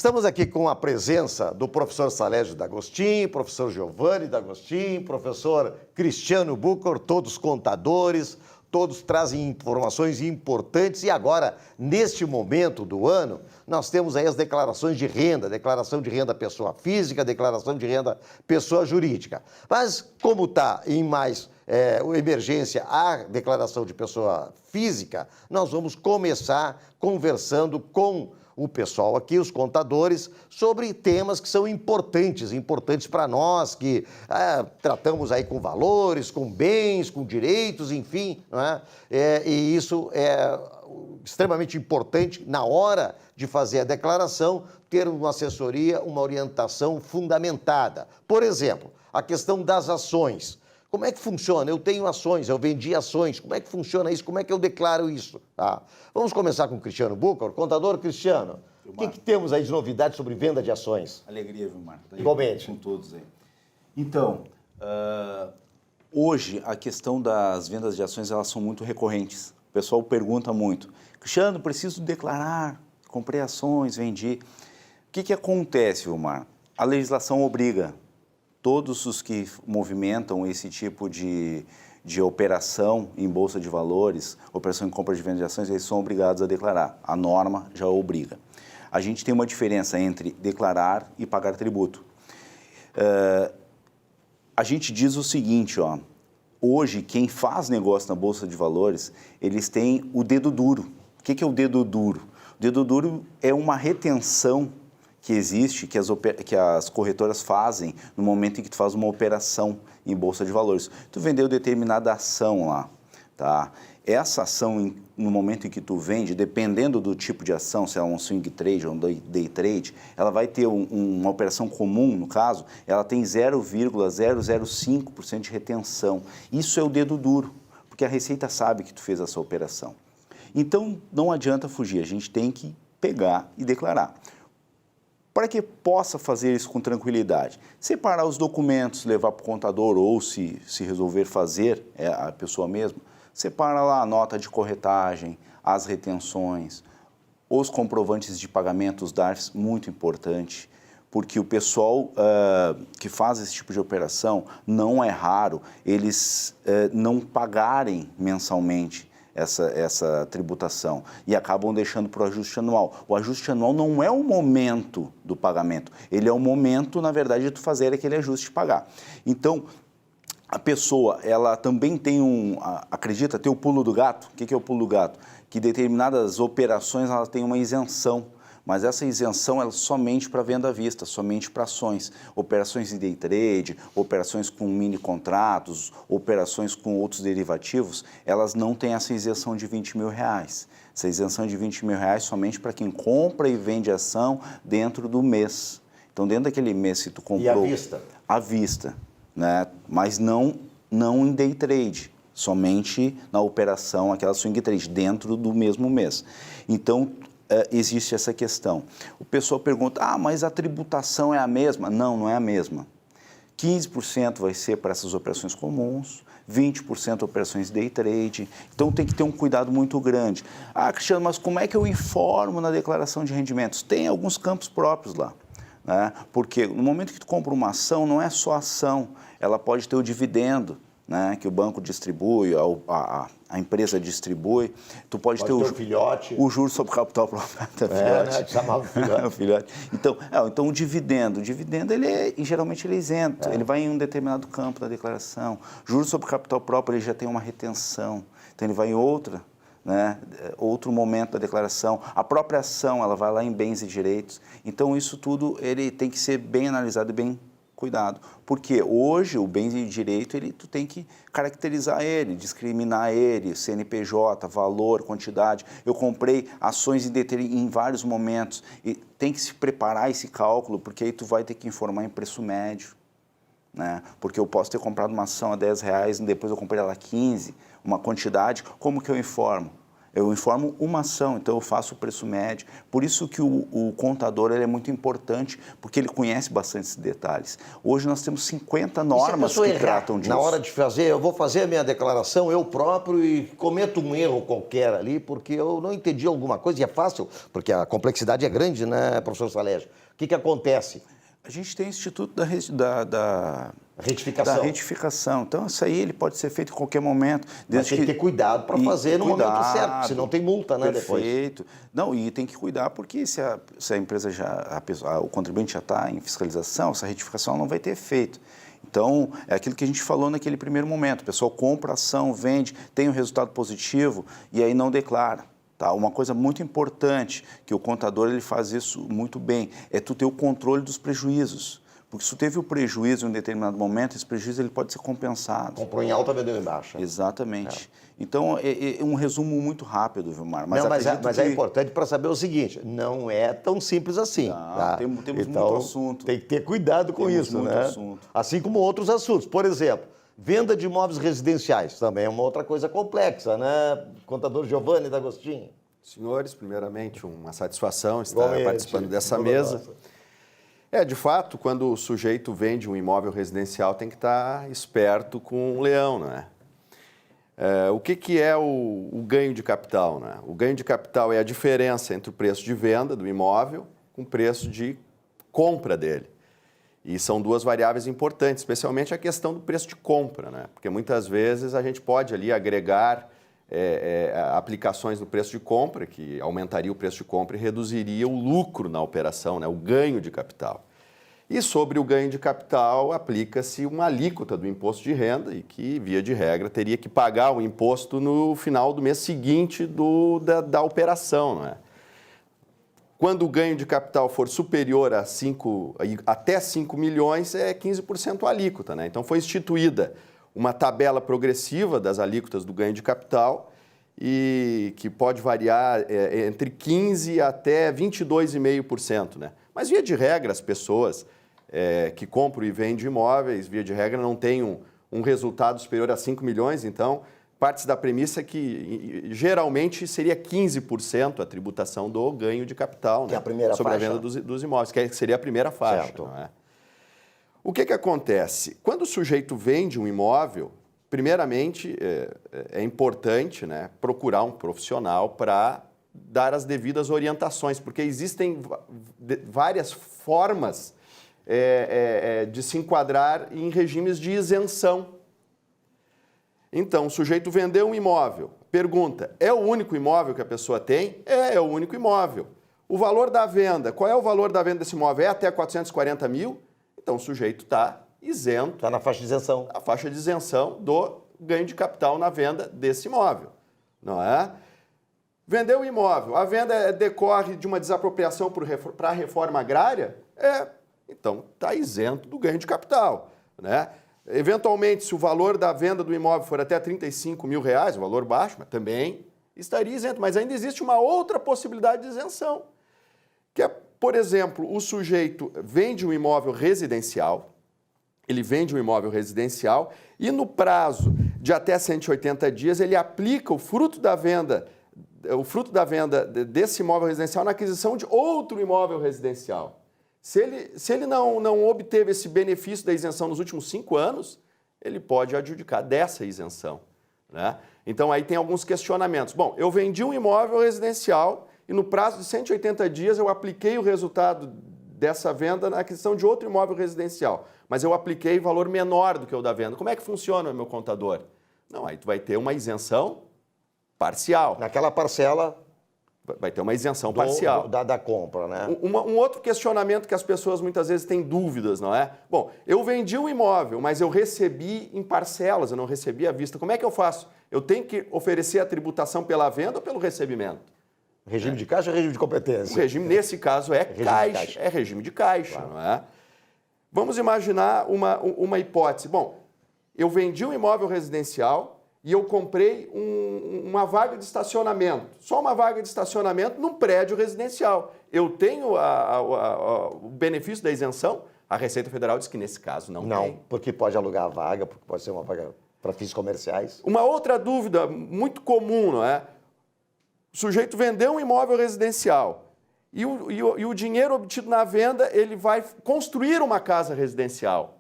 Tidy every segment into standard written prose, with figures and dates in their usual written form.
Estamos aqui com a presença do professor Salésio D'Agostin, professor Giovanni D'Agostin, professor Cristiano Bucor, todos contadores, todos trazem informações importantes e agora, neste momento do ano, nós temos aí as declarações de renda, declaração de renda pessoa física, declaração de renda pessoa jurídica. Mas como está em mais emergência a declaração de pessoa física, nós vamos começar conversando com o pessoal aqui, os contadores, sobre temas que são importantes para nós, que tratamos aí com valores, com bens, com direitos, enfim, não é? E isso é extremamente importante na hora de fazer a declaração, ter uma assessoria, uma orientação fundamentada. Por exemplo, a questão das ações. Como é que funciona? Eu tenho ações, eu vendi ações. Como é que funciona isso? Como é que eu declaro isso? Tá? Vamos começar com o Cristiano Bucor. Contador Cristiano, o que temos aí de novidade sobre venda de ações? Alegria, Vilmar. Igualmente. Com todos aí. Então, hoje a questão das vendas de ações, elas são muito recorrentes. O pessoal pergunta muito, Cristiano, preciso declarar, comprei ações, vendi. O que acontece, Vilmar? A legislação obriga todos os que movimentam esse tipo de operação em bolsa de valores, operação em compra de venda de ações, eles são obrigados a declarar. A norma já obriga. A gente tem uma diferença entre declarar e pagar tributo. A gente diz o seguinte, ó, hoje quem faz negócio na bolsa de valores, eles têm o dedo duro. O que é o dedo duro? O dedo duro é uma retenção que existe, que as corretoras fazem no momento em que tu faz uma operação em bolsa de valores. Tu vendeu determinada ação lá, tá? Essa ação, no momento em que tu vende, dependendo do tipo de ação, se é um swing trade ou um day trade, ela vai ter uma operação comum, no caso, ela tem 0,005% de retenção. Isso é o dedo duro, porque a Receita sabe que tu fez essa operação. Então, não adianta fugir, a gente tem que pegar e declarar. Para que possa fazer isso com tranquilidade, separar os documentos, levar para o contador ou se resolver fazer, a pessoa mesma, separa lá a nota de corretagem, as retenções, os comprovantes de pagamento, os DARFs, muito importante, porque o pessoal que faz esse tipo de operação, não é raro eles não pagarem mensalmente essa tributação e acabam deixando para o ajuste anual. O ajuste anual não é o momento do pagamento, ele é o momento, na verdade, de tu fazer aquele ajuste e pagar. Então, a pessoa, ela também tem acredita ter o pulo do gato. O que é o pulo do gato? Que determinadas operações, ela tem uma isenção. Mas essa isenção é somente para venda à vista, somente para ações. Operações em day trade, operações com mini contratos, operações com outros derivativos, elas não têm essa isenção de R$20 mil. Essa isenção de R$20 mil somente para quem compra e vende ação dentro do mês. Então, dentro daquele mês, se tu comprou... E à vista? À vista, né? Mas não em day trade, somente na operação, aquela swing trade, dentro do mesmo mês. Então, existe essa questão. O pessoal pergunta, mas a tributação é a mesma? Não, não é a mesma. 15% vai ser para essas operações comuns, 20% operações day trade, então tem que ter um cuidado muito grande. Cristiano, mas como é que eu informo na declaração de rendimentos? Tem alguns campos próprios lá, né? Porque no momento que tu compra uma ação, não é só ação, ela pode ter o dividendo, né, que o banco distribui, a empresa distribui, tu pode ter o filhote. O juros sobre capital próprio. Né, que chamava filhote. O filhote. Então o dividendo, geralmente ele é isento, ele vai em um determinado campo da declaração. Juros sobre capital próprio, ele já tem uma retenção, então ele vai em outra, né, outro momento da declaração. A própria ação, ela vai lá em bens e direitos. Então isso tudo ele tem que ser bem analisado e bem cuidado, porque hoje o bem e direito, tu tem que caracterizar ele, discriminar ele, CNPJ, valor, quantidade. Eu comprei ações em vários momentos e tem que se preparar esse cálculo, porque aí tu vai ter que informar em preço médio, né? Porque eu posso ter comprado uma ação a R$10 e depois eu comprei ela a 15, uma quantidade, como que eu informo? Eu informo uma ação, então eu faço o preço médio. Por isso que o contador ele é muito importante, porque ele conhece bastante esses detalhes. Hoje nós temos 50 normas que tratam disso. Na hora de fazer, eu vou fazer a minha declaração eu próprio e cometo um erro qualquer ali, porque eu não entendi alguma coisa, e é fácil, porque a complexidade é grande, né, professor Salégio? O que acontece? A gente tem o Instituto Retificação. da retificação. Então, isso aí ele pode ser feito em qualquer momento. Mas tem que ter cuidado para fazer no momento certo, senão tem multa, né, perfeito. Depois. Não, e tem que cuidar porque se a empresa o contribuinte já está em fiscalização, essa retificação não vai ter efeito. Então, é aquilo que a gente falou naquele primeiro momento. O pessoal compra a ação, vende, tem um resultado positivo e aí não declara. Tá? Uma coisa muito importante, que o contador ele faz isso muito bem, é tu ter o controle dos prejuízos. Porque se tu teve o prejuízo em um determinado momento, esse prejuízo ele pode ser compensado. Comprou em alta, vendeu em baixa. Exatamente. Então, é um resumo muito rápido, Vilmar. Mas é importante para saber o seguinte, não é tão simples assim. Tá? Temos então, muito assunto. Tem que ter cuidado com isso, né? Assunto. Assim como outros assuntos. Por exemplo, venda de imóveis residenciais, também é uma outra coisa complexa, né? Contador Giovanni D'Agostini. Senhores, primeiramente, uma satisfação estar participando dessa mesa. De fato, quando o sujeito vende um imóvel residencial, tem que estar esperto com o leão, não é? O que é o ganho de capital, né? O ganho de capital é a diferença entre o preço de venda do imóvel com o preço de compra dele. E são duas variáveis importantes, especialmente a questão do preço de compra, né? Porque muitas vezes a gente pode ali agregar aplicações no preço de compra, que aumentaria o preço de compra e reduziria o lucro na operação, né? O ganho de capital. E sobre o ganho de capital, aplica-se uma alíquota do imposto de renda e que, via de regra, teria que pagar o imposto no final do mês seguinte da operação, não é? Quando o ganho de capital for superior a até 5 milhões, é 15% a alíquota, né? Então, foi instituída uma tabela progressiva das alíquotas do ganho de capital e que pode variar entre 15% até 22,5%, né? Mas, via de regra, as pessoas que compram e vendem imóveis, via de regra, não têm um resultado superior a 5 milhões, então, parte da premissa que geralmente seria 15% a tributação do ganho de capital, que né? É a primeira sobre faixa. A venda dos imóveis, que seria a primeira faixa. Certo. Não é? O que acontece? Quando o sujeito vende um imóvel, primeiramente é importante, né, procurar um profissional para dar as devidas orientações, porque existem várias formas de se enquadrar em regimes de isenção. Então, o sujeito vendeu um imóvel, pergunta, é o único imóvel que a pessoa tem? É o único imóvel. O valor da venda, qual é o valor da venda desse imóvel? É até 440 mil? Então, o sujeito está isento. Está na faixa de isenção. A faixa de isenção do ganho de capital na venda desse imóvel, não é? Vendeu o imóvel, a venda decorre de uma desapropriação para a reforma agrária? Então está isento do ganho de capital, né? Eventualmente, se o valor da venda do imóvel for até 35 mil reais, um valor baixo, mas também estaria isento. Mas ainda existe uma outra possibilidade de isenção, que é, por exemplo, o sujeito vende um imóvel residencial, e no prazo de até 180 dias ele aplica o fruto da venda desse imóvel residencial na aquisição de outro imóvel residencial. Se ele não obteve esse benefício da isenção nos últimos 5 anos, ele pode adjudicar dessa isenção, né? Então, aí tem alguns questionamentos. Bom, eu vendi um imóvel residencial e no prazo de 180 dias eu apliquei o resultado dessa venda na aquisição de outro imóvel residencial, mas eu apliquei valor menor do que o da venda. Como é que funciona, meu contador? Não, aí tu vai ter uma isenção parcial. Naquela parcela... Vai ter uma isenção parcial. Da compra, né? Um outro questionamento que as pessoas muitas vezes têm dúvidas, não é? Bom, eu vendi um imóvel, mas eu recebi em parcelas, eu não recebi à vista. Como é que eu faço? Eu tenho que oferecer a tributação pela venda ou pelo recebimento? Regime de caixa ou regime de competência? O regime, nesse caso, é caixa. É regime de caixa, claro. Não é? Vamos imaginar uma hipótese. Bom, eu vendi um imóvel residencial e eu comprei uma vaga de estacionamento, só uma vaga de estacionamento num prédio residencial. Eu tenho o benefício da isenção? A Receita Federal diz que nesse caso não tem. Não, porque pode alugar a vaga, porque pode ser uma vaga para fins comerciais. Uma outra dúvida muito comum, não é? O sujeito vendeu um imóvel residencial e o dinheiro obtido na venda, ele vai construir uma casa residencial.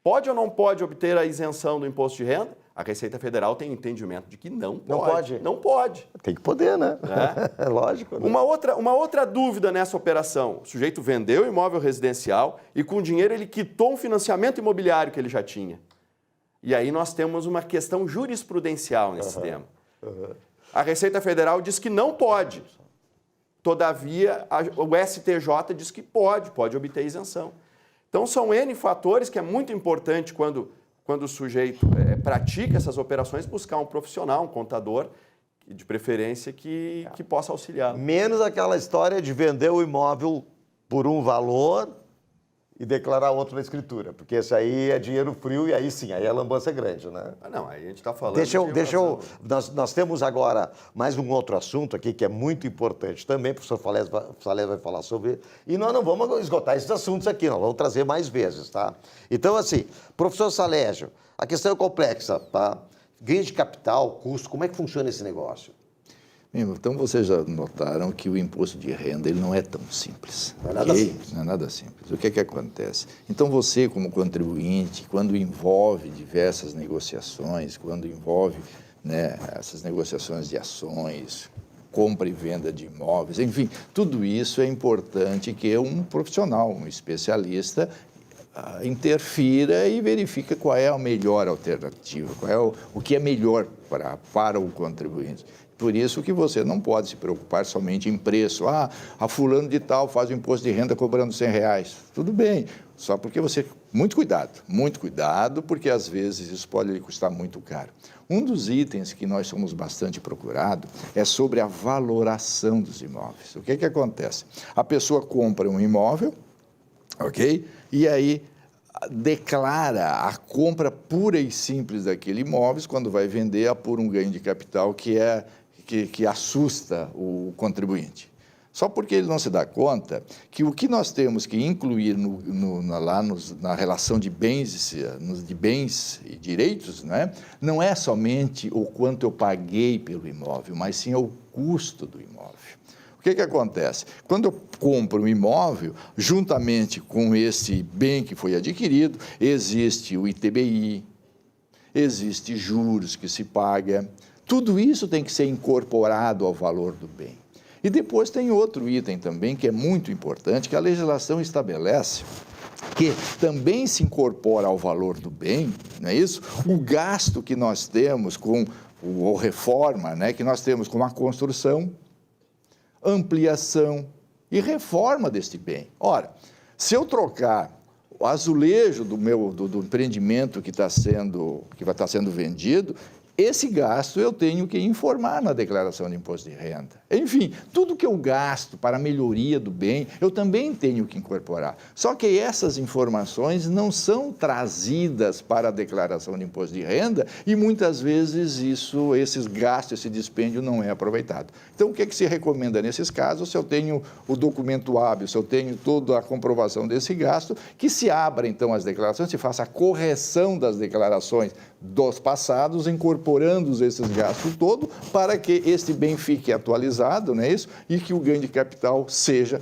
Pode ou não pode obter a isenção do imposto de renda? A Receita Federal tem entendimento de que não pode. Não pode? Não pode. Tem que poder, né? É lógico. Né? Uma outra dúvida nessa operação. O sujeito vendeu o imóvel residencial e com o dinheiro ele quitou um financiamento imobiliário que ele já tinha. E aí nós temos uma questão jurisprudencial nesse tema. A Receita Federal diz que não pode. Todavia, o STJ diz que pode obter isenção. Então, são N fatores que é muito importante quando o sujeito pratica essas operações, buscar um profissional, um contador, de preferência, que possa auxiliá-lo. Menos aquela história de vender o imóvel por um valor e declarar outro na escritura, porque esse aí é dinheiro frio e aí sim, aí a lambança é grande, né? Não, aí a gente está falando... Nós temos agora mais um outro assunto aqui que é muito importante também, o professor Salés vai falar sobre, e nós não vamos esgotar esses assuntos aqui, nós vamos trazer mais vezes, tá? Então, assim, professor Salégio, a questão é complexa, tá? Ganho de capital, custo, como é que funciona esse negócio? Então, vocês já notaram que o imposto de renda ele não é tão simples. Não é nada simples. Não é nada simples. O que é que acontece? Então, você, como contribuinte, quando envolve diversas negociações, quando envolve, né, essas negociações de ações, compra e venda de imóveis, enfim, tudo isso é importante que um profissional, um especialista, interfira e verifica qual é a melhor alternativa, qual é o que é melhor para o contribuinte. Por isso que você não pode se preocupar somente em preço. A fulano de tal faz o imposto de renda cobrando R$100. Tudo bem, só porque você... Muito cuidado, porque às vezes isso pode lhe custar muito caro. Um dos itens que nós somos bastante procurados é sobre a valoração dos imóveis. O que é que acontece? A pessoa compra um imóvel, ok? E aí declara a compra pura e simples daquele imóvel, quando vai vender, apura um ganho de capital que assusta o contribuinte. Só porque ele não se dá conta que o que nós temos que incluir na relação de bens e direitos, né, não é somente o quanto eu paguei pelo imóvel, mas sim o custo do imóvel. O que acontece? Quando eu compro um imóvel, juntamente com esse bem que foi adquirido, existe o ITBI, existe juros que se paga. Tudo isso tem que ser incorporado ao valor do bem. E depois tem outro item também que é muito importante, que a legislação estabelece que também se incorpora ao valor do bem, não é isso? O gasto que nós temos com a reforma, né, que nós temos com a construção, ampliação e reforma deste bem. Ora, se eu trocar o azulejo do empreendimento que vai estar sendo vendido, esse gasto eu tenho que informar na declaração de imposto de renda. Enfim, tudo que eu gasto para a melhoria do bem, eu também tenho que incorporar. Só que essas informações não são trazidas para a declaração de imposto de renda e muitas vezes esses gastos, esse dispêndio não é aproveitado. Então, o que se recomenda nesses casos? Se eu tenho o documento hábil, se eu tenho toda a comprovação desse gasto, que se abra então as declarações, se faça a correção das declarações dos passados, incorporando esses gastos todos para que este bem fique atualizado, não é isso? E que o ganho de capital seja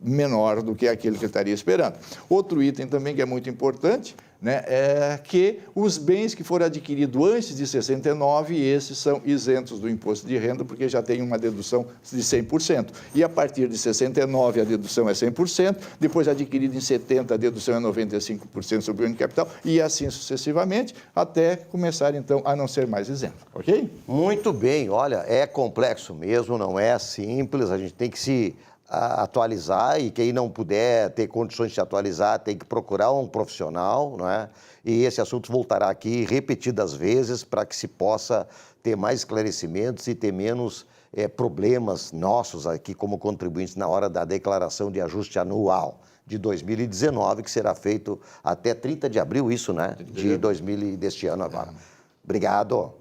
menor do que aquele que eu estaria esperando. Outro item também que é muito importante, né, é que os bens que foram adquiridos antes de 69, esses são isentos do imposto de renda, porque já tem uma dedução de 100%. E a partir de 69, a dedução é 100%, depois adquirido em 70, a dedução é 95% sobre o ganho de capital, e assim sucessivamente, até começar, então, a não ser mais isento, ok? Muito bem, olha, é complexo mesmo, não é simples, a gente tem que se atualizar e quem não puder ter condições de se atualizar tem que procurar um profissional, não é? E esse assunto voltará aqui repetidas vezes para que se possa ter mais esclarecimentos e ter menos problemas nossos aqui como contribuintes na hora da declaração de ajuste anual de 2019, que será feito até 30 de abril, isso, né? Deste ano agora. Obrigado.